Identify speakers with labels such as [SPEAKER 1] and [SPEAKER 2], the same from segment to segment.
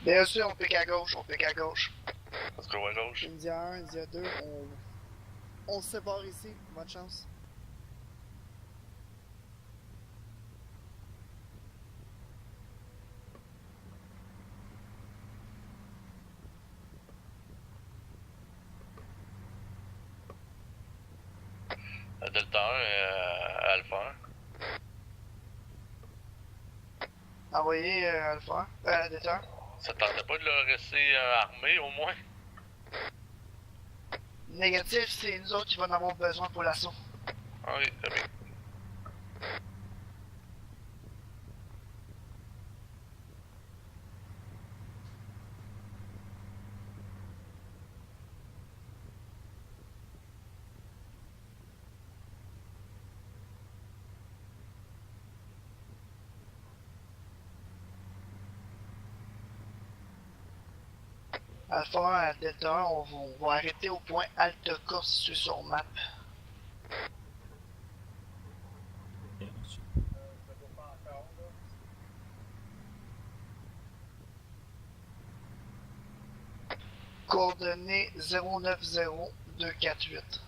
[SPEAKER 1] Bien sûr, on pique à gauche, on pique à gauche.
[SPEAKER 2] Let's go à gauche.
[SPEAKER 3] India 1, India 2, on se sépare ici. Bonne chance.
[SPEAKER 2] Delta 1, Alpha 1.
[SPEAKER 1] Envoyez Alpha, Delta 1.
[SPEAKER 2] Ça te tentait pas de le rester armé au moins?
[SPEAKER 1] Négatif, c'est nous autres qui vont en avoir besoin pour l'assaut.
[SPEAKER 2] Ah oui, très bien.
[SPEAKER 1] Alpha 1 Delta 1, on va arrêter au point Alta Corse situé sur map. Coordonnées 090248.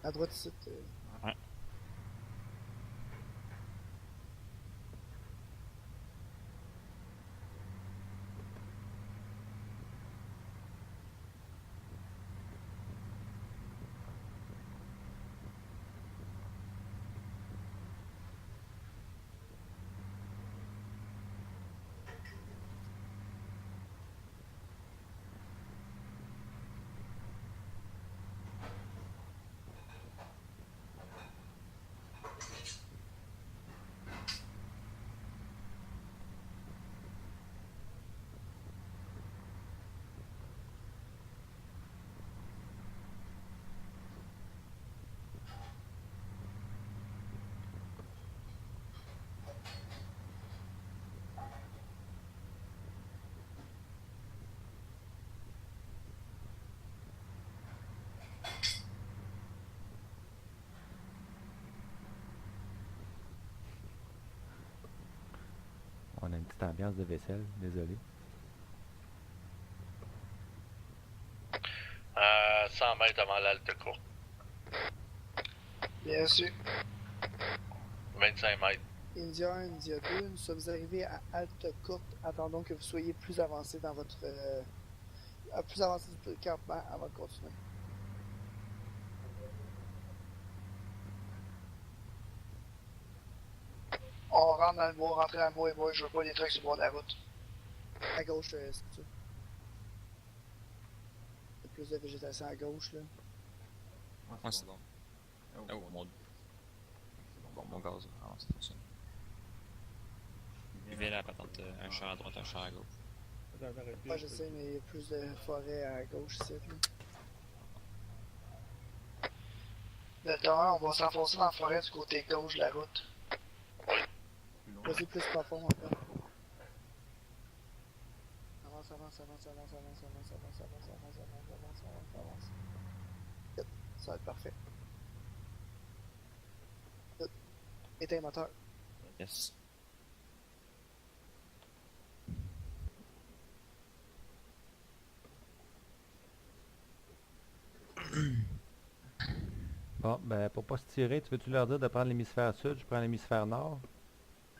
[SPEAKER 3] À droite ici.
[SPEAKER 4] Ouais.
[SPEAKER 5] On a une petite ambiance de vaisselle, désolé.
[SPEAKER 2] 100 mètres avant l'Alte courte.
[SPEAKER 1] Bien sûr.
[SPEAKER 2] 25 mètres.
[SPEAKER 3] India 1, India 2, nous sommes arrivés à halte courte. Attendons que vous soyez plus avancé dans votre. Plus avancé du campement avant de continuer.
[SPEAKER 1] On rentre dans le bois, rentrer dans le bois et moi, je veux pas des trucs sur le bord de la route.
[SPEAKER 3] À gauche, c'est ça. Il y a plus de végétation à gauche, là.
[SPEAKER 4] Ouais, c'est bon. Oh, mon. Bon, mon gaz, vraiment, ça fonctionne. Vivez la patente, un char à droite, un char à gauche.
[SPEAKER 3] Ouais, je sais, mais il y a plus de forêt à gauche ici, là.
[SPEAKER 1] Delta 1, on va s'enfoncer dans la forêt du côté gauche de la route.
[SPEAKER 3] Vas-y, plus profond encore. Avance, avance, avance, avance, avance, avance, avance, avance, avance, avance, avance, avance, avance. Yep, ça va être parfait. Yep. Éteins le moteur.
[SPEAKER 4] Yes.
[SPEAKER 5] Bon, ben, pour pas se tirer, tu veux-tu leur dire de prendre l'hémisphère sud, je prends l'hémisphère nord?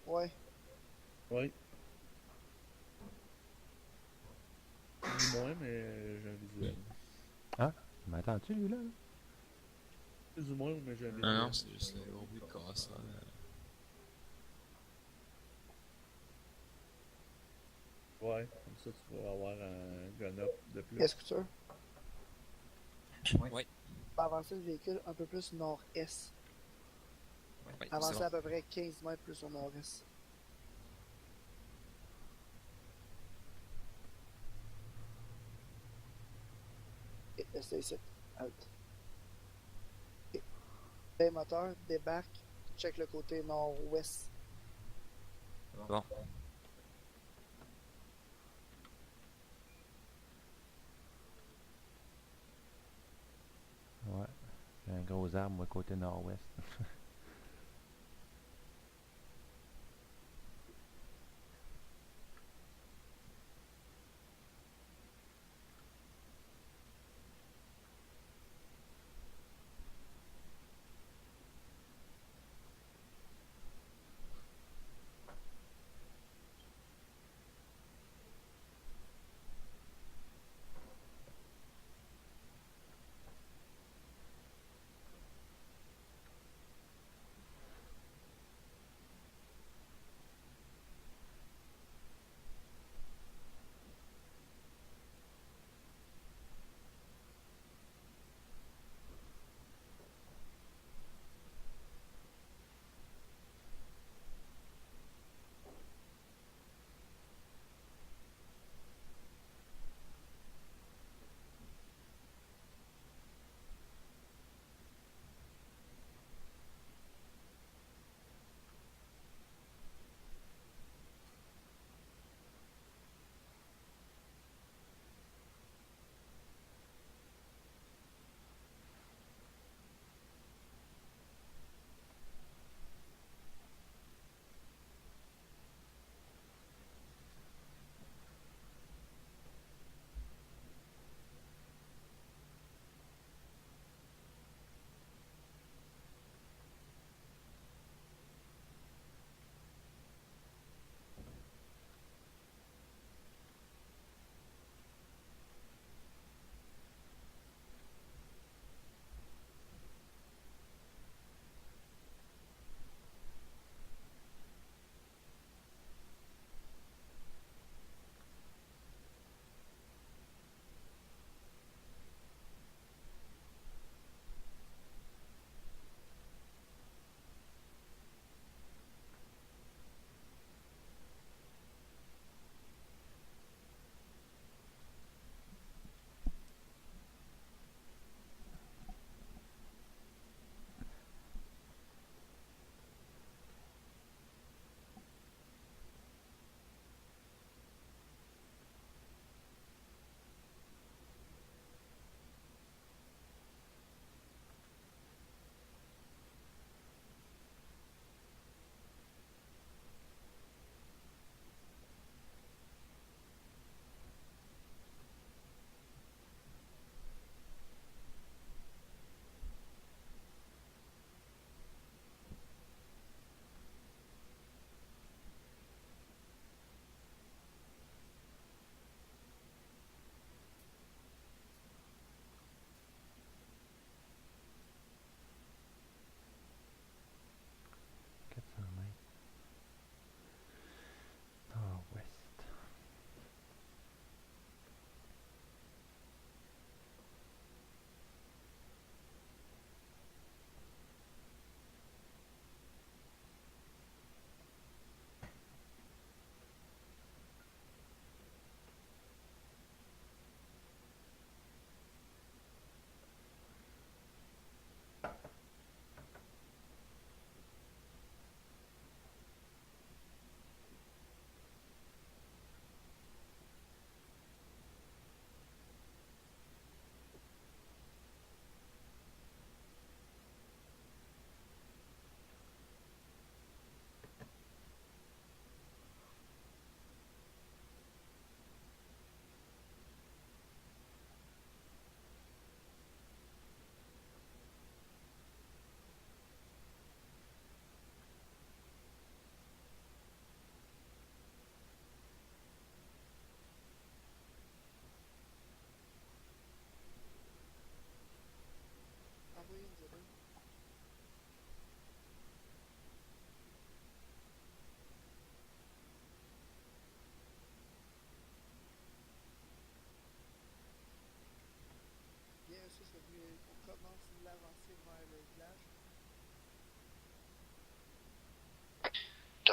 [SPEAKER 3] Ouais.
[SPEAKER 6] Oui. Du moins, mais j'ai un visuel.
[SPEAKER 5] M'entends-tu, lui, là?
[SPEAKER 6] Plus ou moins, mais j'ai un visuel.
[SPEAKER 4] Non, non, c'est juste le gros bruit de casse. Là.
[SPEAKER 6] Ouais, comme ça tu vas avoir un gun-up de plus.
[SPEAKER 3] Est-ce que tu veux
[SPEAKER 4] Ouais.
[SPEAKER 3] avancer le véhicule un peu plus nord-est?
[SPEAKER 4] Ouais, c'est
[SPEAKER 3] Avancer
[SPEAKER 4] bon.
[SPEAKER 3] à peu près 15 mètres plus au nord-est. Et restez ici. Halt. Et les moteurs débarquent. Check le côté nord-ouest.
[SPEAKER 4] Bon.
[SPEAKER 5] Ouais. J'ai un gros arbre, moi, côté nord-ouest.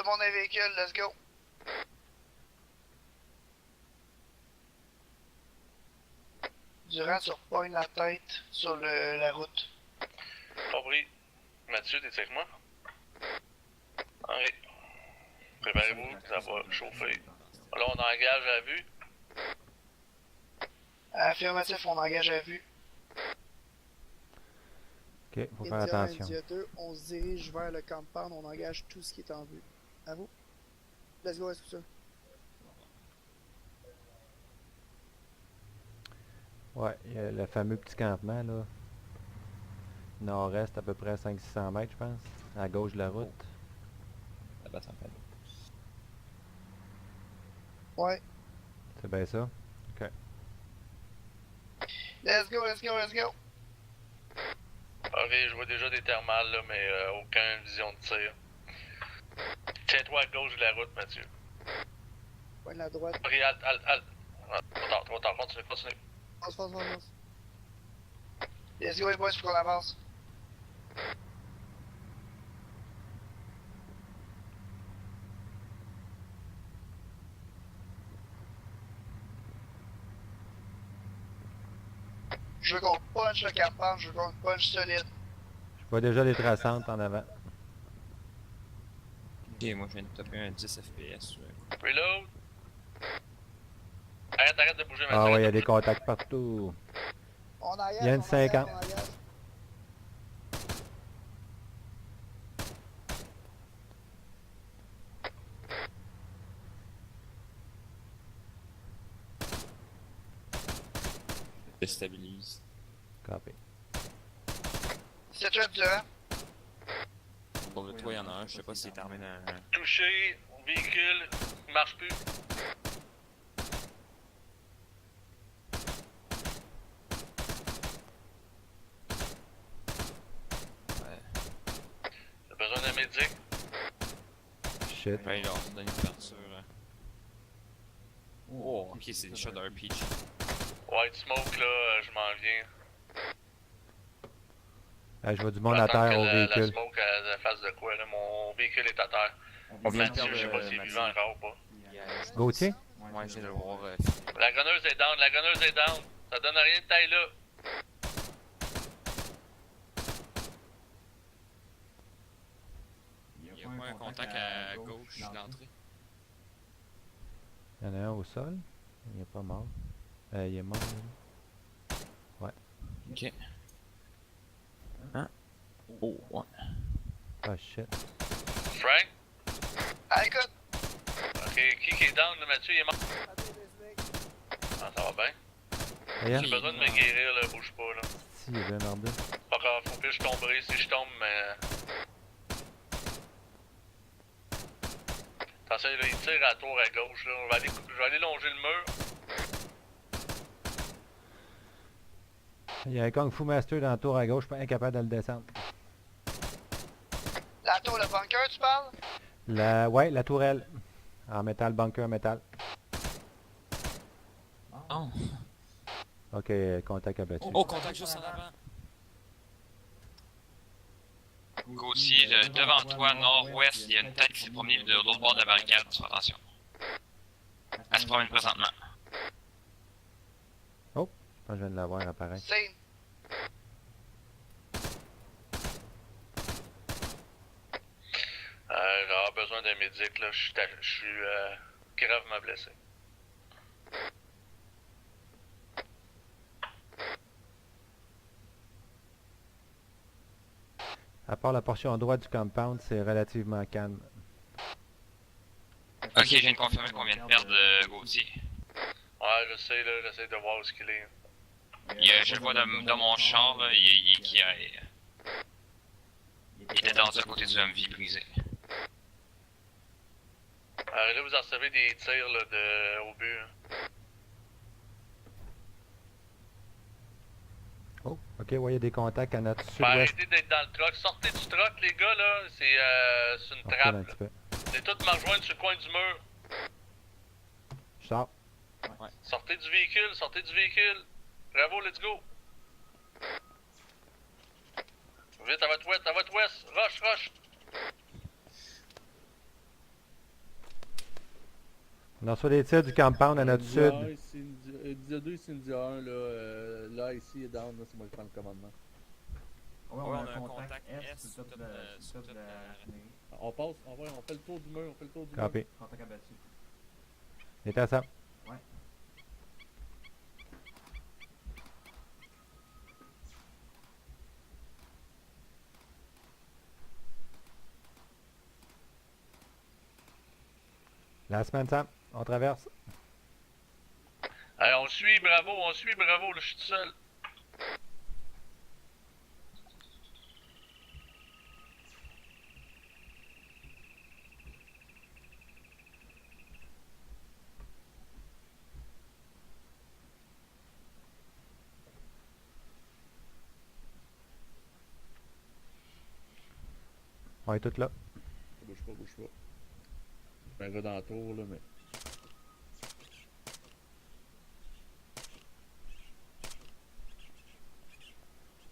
[SPEAKER 1] Tout le monde est véhicule, let's go. Durant, tu repognes la tête sur la route.
[SPEAKER 2] Compris. Mathieu, t'es avec moi? Oui. Préparez-vous, ça va chauffer. Là, on engage à vue.
[SPEAKER 1] Affirmatif, on engage à vue.
[SPEAKER 5] Ok, faut faire
[SPEAKER 3] India 1,
[SPEAKER 5] attention.
[SPEAKER 3] India 2, on se dirige vers le compound, on engage tout ce qui est en vue. À vous. Let's go, est-ce que ça?
[SPEAKER 5] Ouais, il y a le fameux petit campement là. Nord-est à peu près 500-600 mètres, je pense. À gauche de la route.
[SPEAKER 4] Là-bas, ça me fait.
[SPEAKER 3] Ouais.
[SPEAKER 5] C'est bien ça?
[SPEAKER 1] Let's go, let's go, let's go.
[SPEAKER 2] Ok, je vois déjà des thermales là, mais aucune vision de tir. Tiens-toi à gauche de la route, Mathieu.
[SPEAKER 3] Pointe la droite.
[SPEAKER 2] Ok, halt. Ah, trop tard, continue.
[SPEAKER 3] Avance.
[SPEAKER 1] Let's go les boys, faut qu'on avance. Je veux qu'on punch le campement, je veux qu'on punch solide.
[SPEAKER 5] Je vois déjà les traçantes en avant.
[SPEAKER 4] Ok, moi je viens de taper un 10 FPS.
[SPEAKER 2] Reload. Arrête de bouger, Mathieu.
[SPEAKER 5] Ah ouais, il y a des contacts partout.
[SPEAKER 3] On engage,
[SPEAKER 5] Il y a une
[SPEAKER 3] on engage,
[SPEAKER 5] 50.
[SPEAKER 3] on engage.
[SPEAKER 4] Déstabilise.
[SPEAKER 5] Copy.
[SPEAKER 1] C'est toi durant.
[SPEAKER 4] Pour le toit, il y en a un, je sais pas s'il est armé dans.
[SPEAKER 2] Touché, véhicule, marche plus. J'ai besoin d'un médic.
[SPEAKER 5] Shit.
[SPEAKER 4] Ouais, il leur donne une couverture. Oh, ok, c'est des shots d'RPG.
[SPEAKER 2] White smoke là, je m'en viens.
[SPEAKER 5] Ah, je vois du monde à
[SPEAKER 2] J'attends
[SPEAKER 5] terre
[SPEAKER 2] que
[SPEAKER 5] au
[SPEAKER 2] la
[SPEAKER 5] véhicule.
[SPEAKER 2] smoke elle fasse de quoi là, mon véhicule est à terre.
[SPEAKER 4] On vient de
[SPEAKER 2] Mathieu,
[SPEAKER 4] perdre
[SPEAKER 2] je sais pas s'il est
[SPEAKER 4] Mathieu.
[SPEAKER 2] vivant encore ou pas.
[SPEAKER 5] Gauthier?
[SPEAKER 4] Ouais, je viens de le voir.
[SPEAKER 2] La gunneuse est down, Ça donne rien de taille là.
[SPEAKER 4] Il y a pas un contact à gauche de l'entrée.
[SPEAKER 5] Il y en a un au sol. Il est pas mort. Il est mort. Lui. Ouais.
[SPEAKER 4] Ok. Hein? Oh, ouais.
[SPEAKER 5] Ah shit.
[SPEAKER 2] Frank?
[SPEAKER 1] Ah écoute,
[SPEAKER 2] Ok, qui est down là, Mathieu, il est mort. Ah, ça va bien.
[SPEAKER 5] Regarde.
[SPEAKER 2] J'ai besoin de me guérir là, bouge pas là.
[SPEAKER 5] Si, il y avait un ordre.
[SPEAKER 2] Pas grave, faut que je tomberai si je tombe, mais... Attention, là, il tire à la tour à gauche, là. Je vais aller longer le mur.
[SPEAKER 5] Il y a un Kung Fu Master dans le tour à gauche, pas incapable de le descendre.
[SPEAKER 1] la tour, le bunker, tu parles?
[SPEAKER 5] Ouais, la tourelle. En métal, bunker métal.
[SPEAKER 4] Oh,
[SPEAKER 5] Ok, contact abattu.
[SPEAKER 4] oh, contact juste en avant.
[SPEAKER 7] Gauthier, devant toi, nord-ouest, il y a une tête qui s'est promenée de l'autre bord de la barricade, fais attention. Elle se promène présentement.
[SPEAKER 5] Je pense que je viens de l'avoir apparaître.
[SPEAKER 1] C'est...
[SPEAKER 2] J'aurai besoin d'un médic, là. Je suis gravement blessé.
[SPEAKER 5] À part la portion droite du compound, c'est relativement calme.
[SPEAKER 7] Ok, je viens de confirmer qu'on vient de perdre Gauthier.
[SPEAKER 2] Ouais, je sais, là. J'essaie de voir où est-ce qu'il est.
[SPEAKER 7] Je le vois dans mon char, là, il était dans à côté du MV brisé.
[SPEAKER 2] Là, vous en recevez des tirs, là, au but. Hein.
[SPEAKER 5] Oh, ok, ouais, il y a des contacts à notre sud-ouest.
[SPEAKER 2] Arrêtez d'être dans le truck. Sortez du truck, les gars, là. C'est une
[SPEAKER 5] On recule
[SPEAKER 2] trappe.
[SPEAKER 5] un petit peu.
[SPEAKER 2] Venez tous me rejoindre sur le coin du mur.
[SPEAKER 5] Je sors.
[SPEAKER 2] Sortez du véhicule. Bravo, let's go. Vite, à votre ouest. Rush.
[SPEAKER 5] On reçoit des tirs du compound à notre
[SPEAKER 6] India
[SPEAKER 5] sud.
[SPEAKER 6] 1, ici, India 2, ici, India 1, là, ici, est down, là, c'est moi qui prends le commandement.
[SPEAKER 4] Ouais, on a un contact S sur le top de la raffinerie.
[SPEAKER 6] On passe, on fait le tour du mur, on fait le tour du
[SPEAKER 5] Copy.
[SPEAKER 4] Contact abattu.
[SPEAKER 5] Il est à ça.
[SPEAKER 4] Ouais.
[SPEAKER 5] La semaine, Sam. On traverse.
[SPEAKER 2] Allez, on suit, bravo, là, je suis tout seul.
[SPEAKER 5] On est tous là.
[SPEAKER 6] Bouge pas, bouge pas. Je mets un gars dans le tour, là, mais.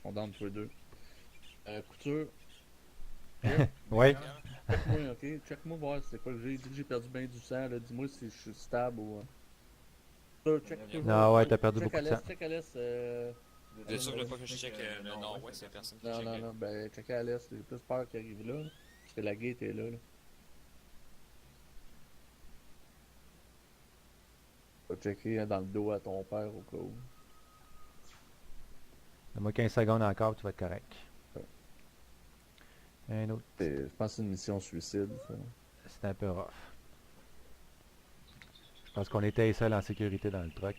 [SPEAKER 6] On donne tous les deux. Couture,
[SPEAKER 5] Oui.
[SPEAKER 6] check-moi, ok? Check-moi voir c'est quoi que j'ai. Dit que j'ai perdu bien du sang, là. Dis-moi si je suis stable ou. Couture, check toujours.
[SPEAKER 5] Non, ouais, t'as perdu
[SPEAKER 6] Check
[SPEAKER 5] beaucoup
[SPEAKER 6] à
[SPEAKER 5] de
[SPEAKER 6] l'est,
[SPEAKER 5] sang.
[SPEAKER 6] check à l'est,
[SPEAKER 7] Bien sûr, je veux pas que je check le nord-ouest, y'a personne qui
[SPEAKER 6] Non,
[SPEAKER 7] check.
[SPEAKER 6] non, non, ben, check à l'est. J'ai plus peur qu'il arrive là. Parce que la gate est là, là. Va checker dans le dos à ton père au cas où.
[SPEAKER 5] Donne-moi 15 secondes encore, tu vas être correct. Un autre.
[SPEAKER 6] Je pense que c'est une mission suicide, ça.
[SPEAKER 5] C'est un peu rough. Je pense qu'on était seul en sécurité dans le truck.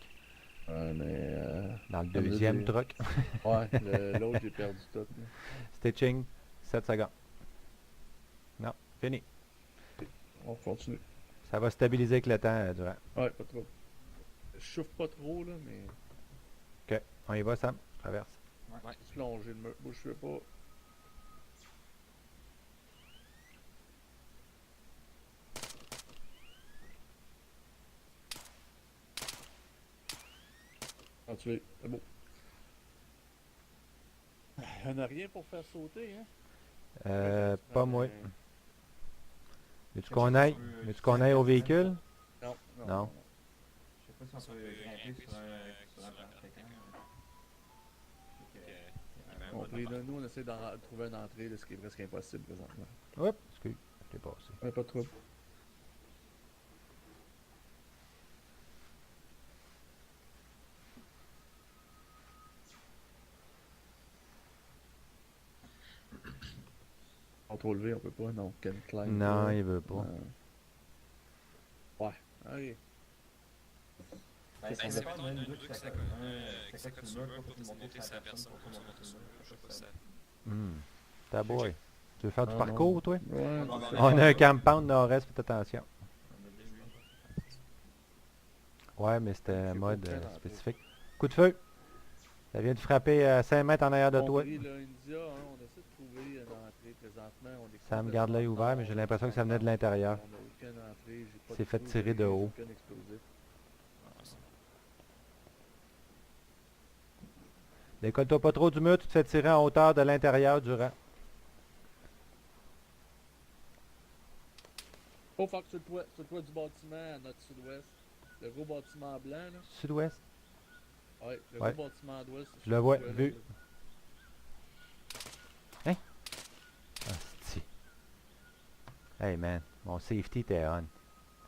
[SPEAKER 6] Ouais, mais.
[SPEAKER 5] Dans le
[SPEAKER 6] Comme là,
[SPEAKER 5] deuxième
[SPEAKER 6] j'ai-
[SPEAKER 5] truck.
[SPEAKER 6] Ouais, l'autre, j'ai perdu tout. Là.
[SPEAKER 5] Stitching, 7 secondes. Non, fini.
[SPEAKER 6] On continue.
[SPEAKER 5] Ça va stabiliser avec le temps, Durant.
[SPEAKER 6] Ouais, pas trop. Je chauffe pas trop, là, mais.
[SPEAKER 5] Ok, on y va, Sam. Traverse.
[SPEAKER 6] Juste plonger le mur. Bouge pas. Continuez, c'est beau. Il n'y en a rien pour faire sauter, hein?
[SPEAKER 5] Pas moi. Veux-tu qu'on aille? Veux-tu qu'on aille au véhicule?
[SPEAKER 6] Non,
[SPEAKER 5] Non.
[SPEAKER 4] Je sais pas si on peut grimper sur un trafiquant.
[SPEAKER 6] On prie là, nous, on essaie de trouver une entrée, là, ce qui est presque impossible présentement.
[SPEAKER 5] Oups, excuse, je t'ai passé.
[SPEAKER 6] Ouais, pas de trouble. Contrôle V, on peut pas, non. Can climb.
[SPEAKER 5] Non,
[SPEAKER 6] pas.
[SPEAKER 5] il veut pas.
[SPEAKER 6] Ouais, ok.
[SPEAKER 4] Ben,
[SPEAKER 7] Ben,
[SPEAKER 4] ça
[SPEAKER 7] c'est
[SPEAKER 4] dépend
[SPEAKER 7] mettons
[SPEAKER 4] d'un
[SPEAKER 7] un
[SPEAKER 4] ou deux
[SPEAKER 7] truc
[SPEAKER 4] qui
[SPEAKER 7] que ça colle sur le mur pour te monter sa personne pour monter sur le mur. Je sais pas si ça.
[SPEAKER 5] Ta boy. Tu veux faire du
[SPEAKER 6] Ah,
[SPEAKER 5] parcours,
[SPEAKER 6] non.
[SPEAKER 5] toi?
[SPEAKER 6] Ouais,
[SPEAKER 4] On
[SPEAKER 6] c'est ça.
[SPEAKER 5] On a un compound nord-est, faites attention. Ouais, mais c'était un
[SPEAKER 6] J'ai
[SPEAKER 5] mode
[SPEAKER 6] pas de peine,
[SPEAKER 5] spécifique. Coup de feu! Ça vient de frapper à 5 mètres en arrière de
[SPEAKER 6] On
[SPEAKER 5] toi.
[SPEAKER 6] prie, là, India, hein, on essaie de trouver une entrée présentement. On est
[SPEAKER 5] Ça me garde l'œil ouvert, mais j'ai l'impression que ça venait de l'intérieur.
[SPEAKER 6] On n'a aucune entrée, j'ai pas
[SPEAKER 5] C'est
[SPEAKER 6] de
[SPEAKER 5] fait
[SPEAKER 6] feu,
[SPEAKER 5] tirer
[SPEAKER 6] j'ai
[SPEAKER 5] de
[SPEAKER 6] rien,
[SPEAKER 5] haut.
[SPEAKER 6] j'ai aucun explosif.
[SPEAKER 5] Décolle-toi pas trop du mur, tu te fais tirer en hauteur de l'intérieur durant.
[SPEAKER 6] Oh fuck, sur le toit du bâtiment à notre sud-ouest. Le gros bâtiment blanc, là.
[SPEAKER 5] Sud-ouest.
[SPEAKER 6] Ouais, le
[SPEAKER 5] Ouais.
[SPEAKER 6] gros bâtiment d'ouest.
[SPEAKER 5] Je le vois, vu. Asti. Hey man, mon safety était on.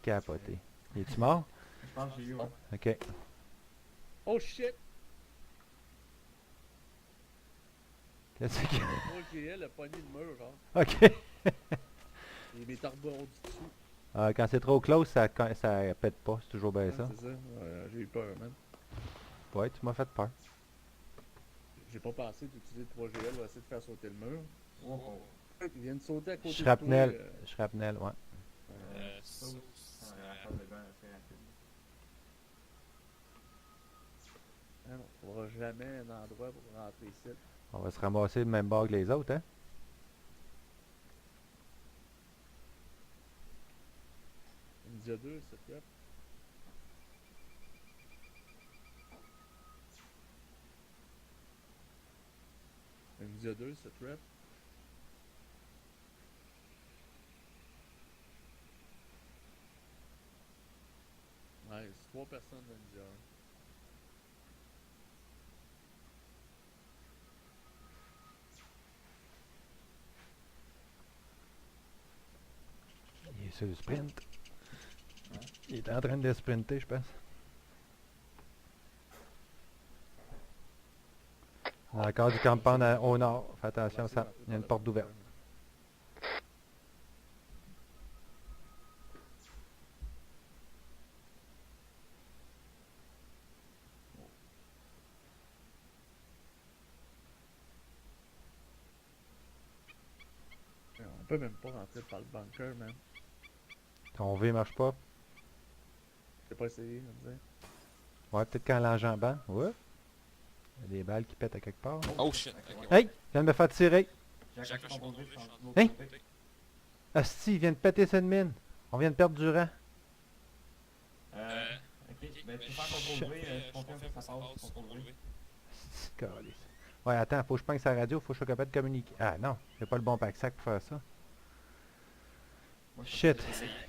[SPEAKER 5] Capoté. Es-tu mort?
[SPEAKER 4] Je pense que j'ai eu, ouais.
[SPEAKER 5] Ok.
[SPEAKER 6] Oh shit!
[SPEAKER 5] Qu'est-ce que...
[SPEAKER 6] Moi, j'ai elle a pogné le mur, genre.
[SPEAKER 5] Ok.
[SPEAKER 6] Et mes tarbordis dessus.
[SPEAKER 5] Quand c'est trop close, ça pète pas. C'est toujours bien
[SPEAKER 6] Ouais,
[SPEAKER 5] ça.
[SPEAKER 6] c'est ça. J'ai eu peur, man.
[SPEAKER 5] Ouais, tu m'as fait peur.
[SPEAKER 6] J'ai pas pensé d'utiliser le 3GL, on va essayer de faire sauter le mur.
[SPEAKER 4] Oh, oh.
[SPEAKER 6] Ils viennent sauter à côté
[SPEAKER 5] Shrapnel.
[SPEAKER 6] de toi.
[SPEAKER 5] Shrapnel, ouais.
[SPEAKER 4] Ça aussi, c'est un rapport de gun assez rapide.
[SPEAKER 6] Ah non, on trouvera jamais un endroit pour rentrer ici.
[SPEAKER 5] On va se ramasser le même bord que les autres, hein?
[SPEAKER 6] India 2, c'est top. India 2, c'est trap. 3 personnes dans le diable.
[SPEAKER 5] Il est sur le sprint. Il est en train de sprinter, je pense. Encore du compound au nord. Fais attention, ça. Il y a une porte ouverte.
[SPEAKER 6] On peut même pas rentrer par le bunker, man.
[SPEAKER 5] Ton V marche pas.
[SPEAKER 6] J'ai pas essayé, on dirait.
[SPEAKER 5] Ouais, peut-être qu'en l'enjambant. Ouais. Il y a des balles qui pètent à quelque part.
[SPEAKER 4] Oh shit! Ok.
[SPEAKER 5] Hey! Il vient de me faire tirer.
[SPEAKER 4] J'ai accroché mon V, je suis en
[SPEAKER 5] Hein? Asti, il vient de péter cette mine. On vient de perdre du rang.
[SPEAKER 8] Ok, ben tu peux faire contrôle V, je confirme que ça passe, contrôle V.
[SPEAKER 5] Calice. Ouais, attends, faut que je pince sa radio, faut que je sois capable de communiquer. Ah non, j'ai pas le bon pack-sac pour faire ça. Shit.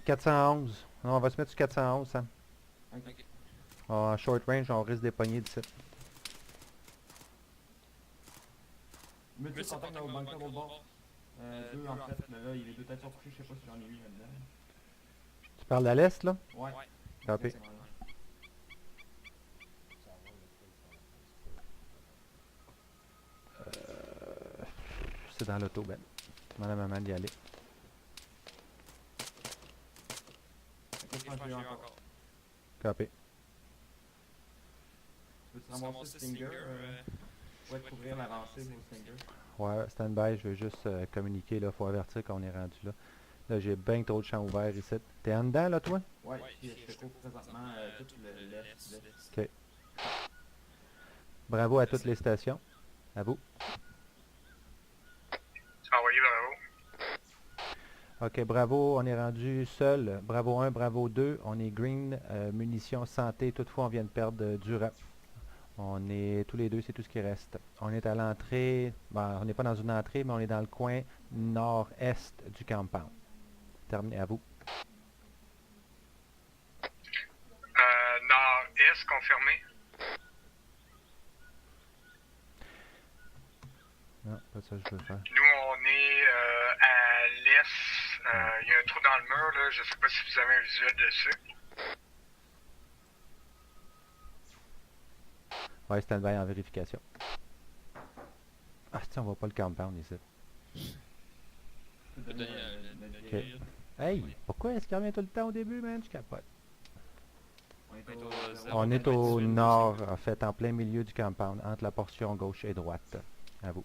[SPEAKER 5] 411. Non, on va se mettre sur 411, Sam.
[SPEAKER 8] Ok.
[SPEAKER 5] En short range, on risque des poignées d'ici.
[SPEAKER 8] Multi contact dans le bunker au bord. Deux en fait, mais là, il y a les deux têtes surpris, je sais pas si j'en ai eu là-dedans.
[SPEAKER 5] Tu parles à l'est, là?
[SPEAKER 8] Ouais.
[SPEAKER 5] Copy.
[SPEAKER 8] Voilà.
[SPEAKER 5] C'est dans l'auto, Ben. Demande à maman d'y aller.
[SPEAKER 8] Ok, je pense que j'ai eu encore.
[SPEAKER 5] Copy.
[SPEAKER 8] Tu peux te ramasser Stinger, ouais, couvrir l'avancée au Stinger.
[SPEAKER 5] Ouais, stand-by, je veux juste communiquer, là. Faut avertir qu'on est rendu là. Là, j'ai bien trop de champs ouverts ici. T'es en dedans, là, toi?
[SPEAKER 8] Ouais, puis je te couvre présentement tout l'est.
[SPEAKER 5] Ok. Bravo à toutes les stations. À vous.
[SPEAKER 1] Envoyé, bravo.
[SPEAKER 5] Ok, bravo, on est rendu seul. Bravo 1, bravo 2. On est green, munitions, santé. Toutefois, on vient de perdre du rap. On est tous les deux, c'est tout ce qui reste. On est à l'entrée. Ben, on n'est pas dans une entrée, mais on est dans le coin nord-est du compound. Terminé, à vous.
[SPEAKER 1] Nord-est, confirmé.
[SPEAKER 5] Non, pas ça que je veux faire.
[SPEAKER 1] Nous, on est à l'est. Il y a un trou dans le mur, là. Je sais pas si vous avez un visuel dessus.
[SPEAKER 5] Ouais, stand-by en vérification. Ah, tiens, on voit pas le compound ici.
[SPEAKER 8] Je peux te donner le
[SPEAKER 5] Ok.
[SPEAKER 8] grille.
[SPEAKER 5] Hey, pourquoi est-ce qu'il revient tout le temps au début, man? Je capote.
[SPEAKER 8] On est
[SPEAKER 5] On est au nord, en fait, en plein milieu du compound, entre la portion gauche et droite. À vous.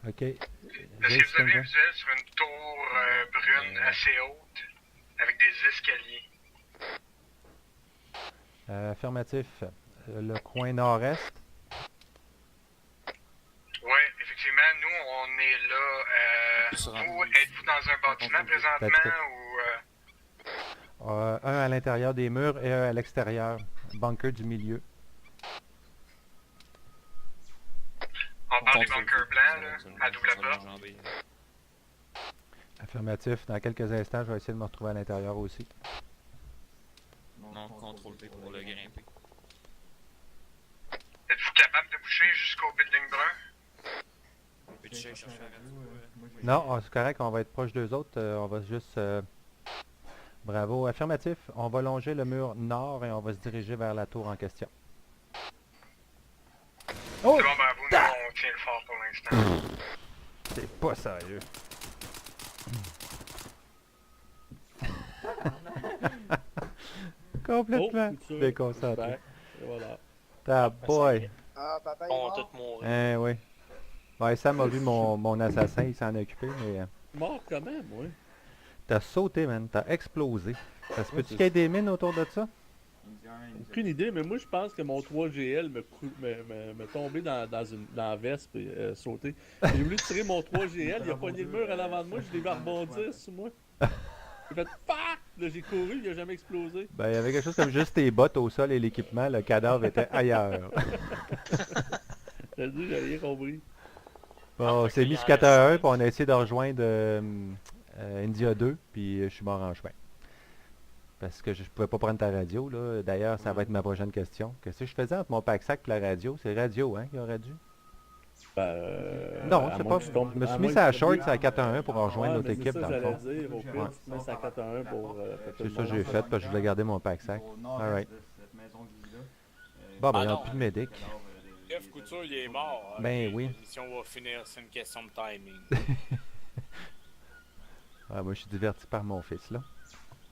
[SPEAKER 5] Ok.
[SPEAKER 1] Est-ce que vous avez un visuel sur une tour brune assez haute, avec des escaliers?
[SPEAKER 5] Affirmatif. Le coin nord-est.
[SPEAKER 1] Ouais, effectivement, nous, on est là. Vous, êtes-vous dans un bâtiment présentement ou...
[SPEAKER 5] Un à l'intérieur des murs et un à l'extérieur. Bunker du milieu.
[SPEAKER 1] On parle des bunkers blancs, là, à double porte.
[SPEAKER 5] Affirmatif. Dans quelques instants, je vais essayer de me retrouver à l'intérieur aussi.
[SPEAKER 4] Non, contrôle V pour le grimper.
[SPEAKER 1] Êtes-vous capable de boucher jusqu'au building brun?
[SPEAKER 4] Peux-tu chercher la radio?
[SPEAKER 5] Non, c'est correct, on va être proche d'eux autres. On va juste... Bravo. Affirmatif. On va longer le mur nord et on va se diriger vers la tour en question. Oh!
[SPEAKER 1] C'est bon, bravo, nous, on tient le fort pour l'instant.
[SPEAKER 5] C'est pas sérieux. Complètement
[SPEAKER 6] Oh,
[SPEAKER 5] déconcentré.
[SPEAKER 6] super. Et voilà.
[SPEAKER 5] Ta boy.
[SPEAKER 3] Ah, papa est
[SPEAKER 2] On
[SPEAKER 3] mort.
[SPEAKER 2] va tous mourir.
[SPEAKER 5] Eh oui. Ouais, Sam a vu mon assassin, il s'en est occupé, mais
[SPEAKER 6] Mort quand même, oui.
[SPEAKER 5] t'as sauté, man. T'as explosé. Ça se
[SPEAKER 6] Ouais,
[SPEAKER 5] peut-tu
[SPEAKER 6] c'est
[SPEAKER 5] qu'il y ait des mines autour de ça?
[SPEAKER 6] Aucune idée, mais moi je pense que mon 3GL me tombé dans la veste et sauté. J'ai voulu tirer mon 3GL, il a pogné le mur à l'avant de moi, je l'ai vu rebondir sur moi. J'ai fait fuck! Là j'ai couru, il a jamais explosé.
[SPEAKER 5] Ben, il y avait quelque chose comme juste tes bottes au sol et l'équipement. Le cadavre était ailleurs.
[SPEAKER 6] J'ai dit, j'ai rien compris.
[SPEAKER 5] Bon, on s'est mis sur 4 à 1 puis on a essayé de rejoindre India 2, puis je suis mort en chemin. Parce que je pouvais pas prendre ta radio, là. D'ailleurs, ça va être ma prochaine question. Qu'est-ce que je faisais entre mon pack-sac et la radio? C'est radio, hein, qui aurait dû?
[SPEAKER 6] à
[SPEAKER 5] Non, c'est
[SPEAKER 6] moins
[SPEAKER 5] pas...
[SPEAKER 6] que tu tombes-
[SPEAKER 5] Je me
[SPEAKER 6] à
[SPEAKER 5] suis
[SPEAKER 6] moins
[SPEAKER 5] mis
[SPEAKER 6] que
[SPEAKER 5] ça à
[SPEAKER 6] tu-
[SPEAKER 5] short, c'est à 4-1 pour rejoindre
[SPEAKER 6] Ouais,
[SPEAKER 5] notre
[SPEAKER 6] mais c'est
[SPEAKER 5] équipe,
[SPEAKER 6] ça,
[SPEAKER 5] dans le
[SPEAKER 6] j'allais
[SPEAKER 5] fond.
[SPEAKER 6] dire. Au pire,
[SPEAKER 5] Ouais.
[SPEAKER 6] tu te mets ça à 4-1 pour...
[SPEAKER 5] C'est ça que j'ai fait, parce que je voulais garder mon pack-sac.
[SPEAKER 8] Au nord-est
[SPEAKER 5] Alright.
[SPEAKER 8] de cette maison grise-là.
[SPEAKER 5] Bon, ben,
[SPEAKER 9] Ah
[SPEAKER 5] il n'y a
[SPEAKER 9] non.
[SPEAKER 5] plus de médic.
[SPEAKER 9] Jeff Couture, il est mort.
[SPEAKER 5] Ben
[SPEAKER 9] Ok,
[SPEAKER 5] oui.
[SPEAKER 9] La mission va finir, c'est une question de timing.
[SPEAKER 5] Ah, moi, je suis diverti par mon fils, là.